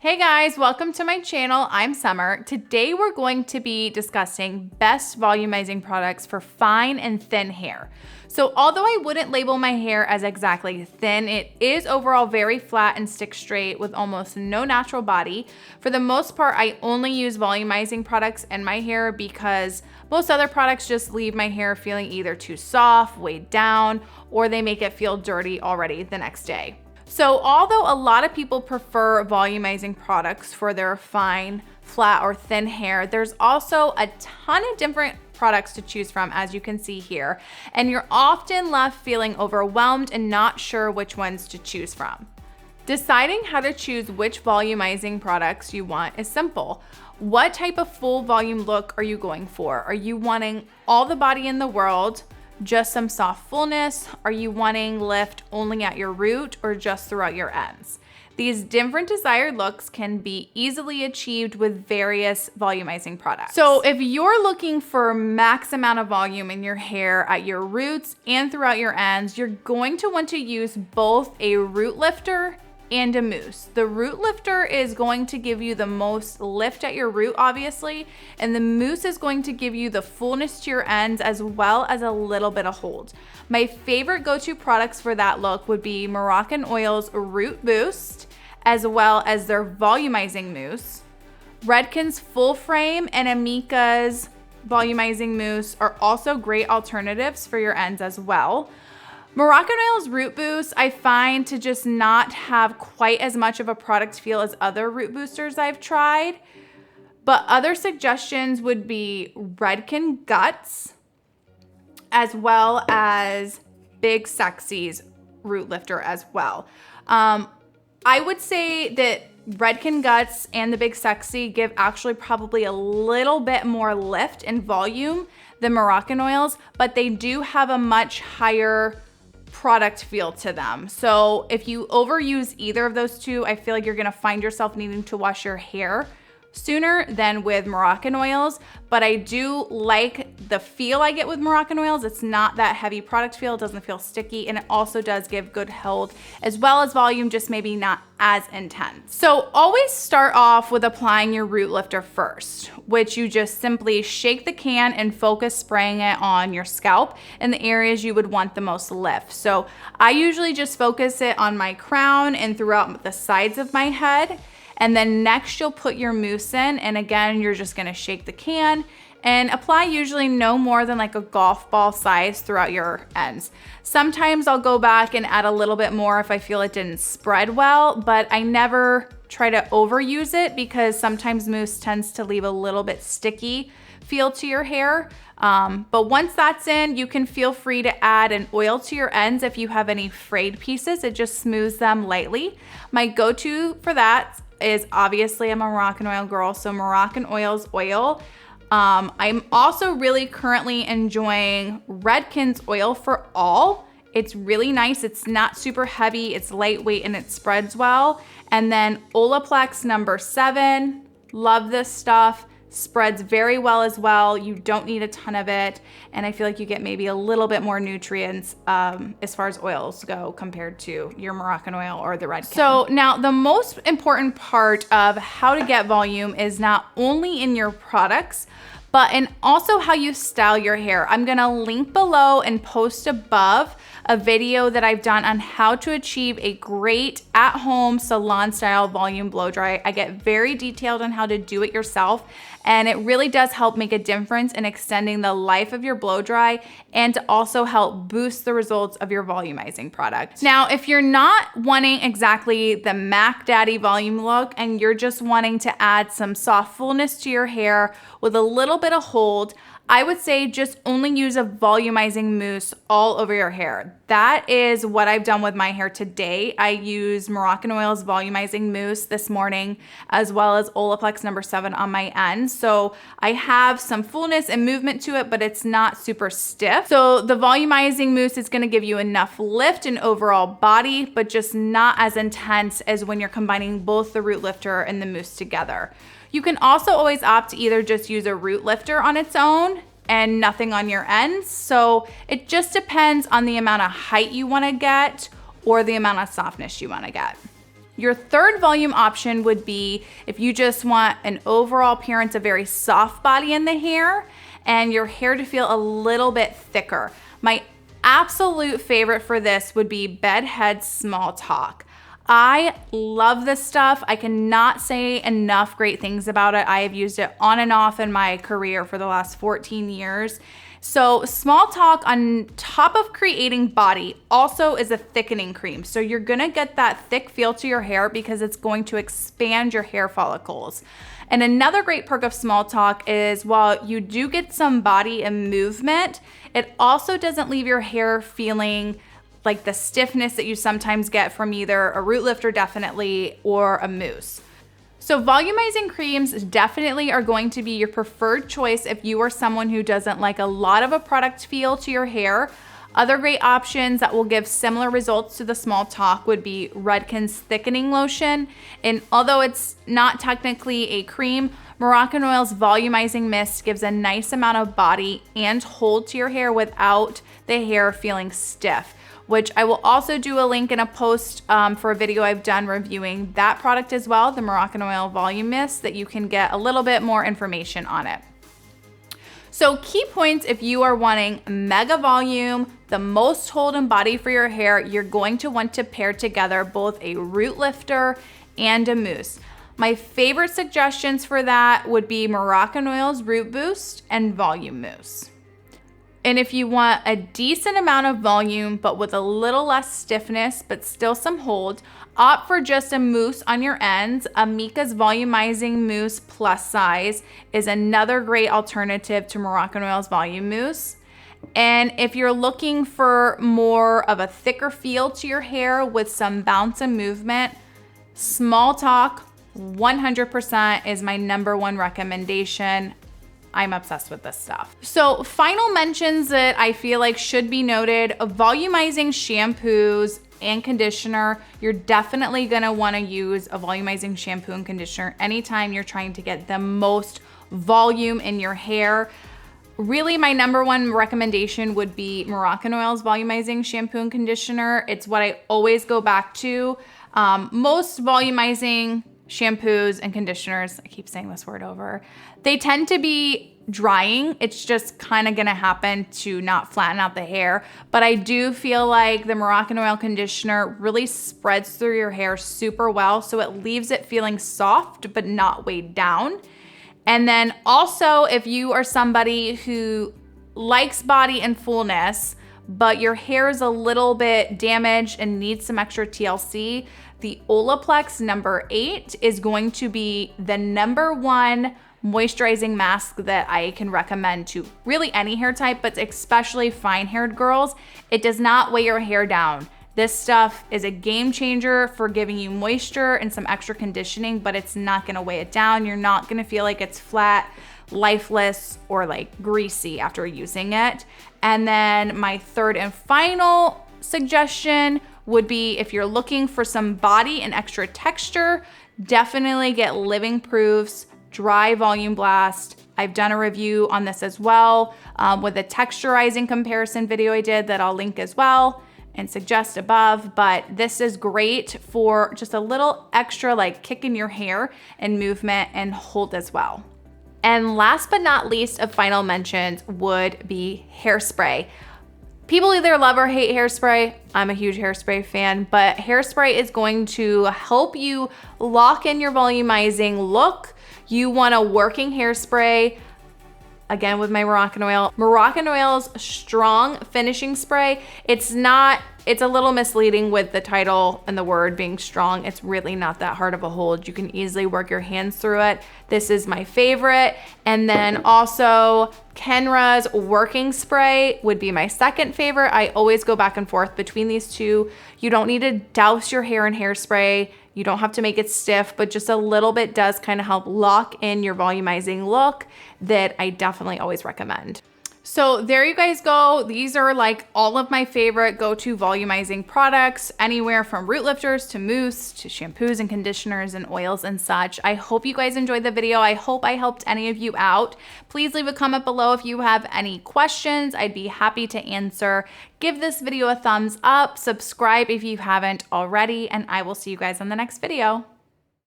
Hey guys, welcome to my channel. I'm Summer. Today we're going to be discussing best volumizing products for fine and thin hair. So although I wouldn't label my hair as exactly thin, it is overall very flat and stick straight with almost no natural body. For the most part, I only use volumizing products in my hair because most other products just leave my hair feeling either too soft, weighed down, or they make it feel dirty already the next day. So although a lot of people prefer volumizing products for their fine, flat, or thin hair, there's also a ton of different products to choose from, as you can see here, and you're often left feeling overwhelmed and not sure which ones to choose from. Deciding how to choose which volumizing products you want is simple. What type of full volume look are you going for? Are you wanting all the body in the world? Just some soft fullness? Are you wanting lift only at your root or just throughout your ends? These different desired looks can be easily achieved with various volumizing products. So if you're looking for max amount of volume in your hair at your roots and throughout your ends, you're going to want to use both a root lifter and a mousse. The root lifter is going to give you the most lift at your root, obviously, and the mousse is going to give you the fullness to your ends as well as a little bit of hold. My favorite go-to products for that look would be Moroccan Oil's Root Boost, as well as their volumizing mousse. REDKEN's Full Frame and AMIKA's volumizing mousse are also great alternatives for your ends as well. Moroccan Oil's Root Boost I find to just not have quite as much of a product feel as other root boosters I've tried. But other suggestions would be REDKEN Guts, as well as Big Sexy's Root Lifter as well. I would say that REDKEN Guts and the Big Sexy give actually probably a little bit more lift and volume than Moroccan Oil's, but they do have a much higher product feel to them. So if you overuse either of those two, I feel like you're gonna find yourself needing to wash your hair sooner than with Moroccan Oils. But I do like the feel I get with Moroccan Oils. It's not that heavy product feel, it doesn't feel sticky, and it also does give good hold as well as volume, just maybe not as intense. So always start off with applying your root lifter first, which you just simply shake the can and focus spraying it on your scalp in the areas you would want the most lift. So I usually just focus it on my crown and throughout the sides of my head. And then next you'll put your mousse in, and again, you're just gonna shake the can and apply usually no more than like a golf ball size throughout your ends. Sometimes I'll go back and add a little bit more if I feel it didn't spread well, but I never try to overuse it because sometimes mousse tends to leave a little bit sticky feel to your hair. But once that's in, you can feel free to add an oil to your ends if you have any frayed pieces. It just smooths them lightly. My go-to for that is obviously I'm a Moroccan Oil girl, so Moroccan Oil's oil. I'm also really currently enjoying REDKEN's Oil for All. It's really nice. It's not super heavy, it's lightweight, and it spreads well. And then OLAPLEX number 7, love this stuff. Spreads very well as well. You don't need a ton of it. And I feel like you get maybe a little bit more nutrients as far as oils go compared to your Moroccan Oil or the REDKEN. So now the most important part of how to get volume is not only in your products, but in also how you style your hair. I'm gonna link below and post above a video that I've done on how to achieve a great at-home salon style volume blow dry. I get very detailed on how to do it yourself, and it really does help make a difference in extending the life of your blow dry and to also help boost the results of your volumizing product. Now, if you're not wanting exactly the Mac Daddy volume look and you're just wanting to add some soft fullness to your hair with a little bit of hold, I would say just only use a volumizing mousse all over your hair. That is what I've done with my hair today. I used Moroccan Oil's volumizing mousse this morning, as well as OLAPLEX number 7 on my ends. So I have some fullness and movement to it, but it's not super stiff. So the volumizing mousse is gonna give you enough lift and overall body, but just not as intense as when you're combining both the root lifter and the mousse together. You can also always opt to either just use a root lifter on its own and nothing on your ends. So it just depends on the amount of height you wanna get or the amount of softness you wanna get. Your third volume option would be if you just want an overall appearance of very soft body in the hair and your hair to feel a little bit thicker. My absolute favorite for this would be Bedhead Small Talk. I love this stuff. I cannot say enough great things about it. I have used it on and off in my career for the last 14 years. So Small Talk, on top of creating body, also is a thickening cream. So you're gonna get that thick feel to your hair because it's going to expand your hair follicles. And another great perk of Small Talk is while you do get some body and movement, it also doesn't leave your hair feeling like the stiffness that you sometimes get from either a root lifter definitely or a mousse. So volumizing creams definitely are going to be your preferred choice if you are someone who doesn't like a lot of a product feel to your hair. Other great options that will give similar results to the Small Talk would be Redken's thickening lotion. And although it's not technically a cream, Moroccan Oil's volumizing mist gives a nice amount of body and hold to your hair without the hair feeling stiff, which I will also do a link in a post for a video I've done reviewing that product as well, the Moroccan Oil Volume Mist, that you can get a little bit more information on it. So key points if you are wanting mega volume, the most hold and body for your hair, you're going to want to pair together both a root lifter and a mousse. My favorite suggestions for that would be Moroccan Oil's Root Boost and Volume Mousse. And if you want a decent amount of volume, but with a little less stiffness, but still some hold, opt for just a mousse on your ends. AMIKA's Volumizing Mousse Plus Size is another great alternative to Moroccan Oil's Volume Mousse. And if you're looking for more of a thicker feel to your hair with some bounce and movement, Small Talk 100% is my #1 recommendation. I'm obsessed with this stuff. So final mentions that I feel like should be noted, volumizing shampoos and conditioner. You're definitely gonna wanna use a volumizing shampoo and conditioner anytime you're trying to get the most volume in your hair. Really, my #1 recommendation would be Moroccan Oil's volumizing shampoo and conditioner. It's what I always go back to. Most volumizing shampoos and conditioners, I keep saying this word over, they tend to be drying. It's just kind of gonna happen to not flatten out the hair. But I do feel like the Moroccan Oil conditioner really spreads through your hair super well, so it leaves it feeling soft but not weighed down. And then also, if you are somebody who likes body and fullness, but your hair is a little bit damaged and needs some extra TLC, the OLAPLEX #8 is going to be the #1 moisturizing mask that I can recommend to really any hair type, but especially fine-haired girls. It does not weigh your hair down. This stuff is a game changer for giving you moisture and some extra conditioning, but it's not gonna weigh it down. You're not gonna feel like it's flat, lifeless, or like greasy after using it. And then my third and final suggestion would be if you're looking for some body and extra texture, definitely get Living Proof's Dry Volume Blast. I've done a review on this as well with a texturizing comparison video I did that I'll link as well and suggest above, but this is great for just a little extra like kick in your hair and movement and hold as well. And last but not least of final mentions would be Hairspray. People either love or hate Hairspray. I'm a huge Hairspray fan, but Hairspray is going to help you lock in your volumizing look. You want a working hairspray, again with my Moroccan Oil. Moroccan Oil's strong finishing spray. It's a little misleading with the title and the word being strong. It's really not that hard of a hold. You can easily work your hands through it. This is my favorite. And then also KENRA's working spray would be my second favorite. I always go back and forth between these two. You don't need to douse your hair in hairspray. You don't have to make it stiff, but just a little bit does kind of help lock in your volumizing look that I definitely always recommend. So there you guys go. These are like all of my favorite go-to volumizing products, anywhere from root lifters to mousse to shampoos and conditioners and oils and such. I hope you guys enjoyed the video. I hope I helped any of you out. Please leave a comment below if you have any questions. I'd be happy to answer. Give this video a thumbs up, subscribe if you haven't already, and I will see you guys on the next video.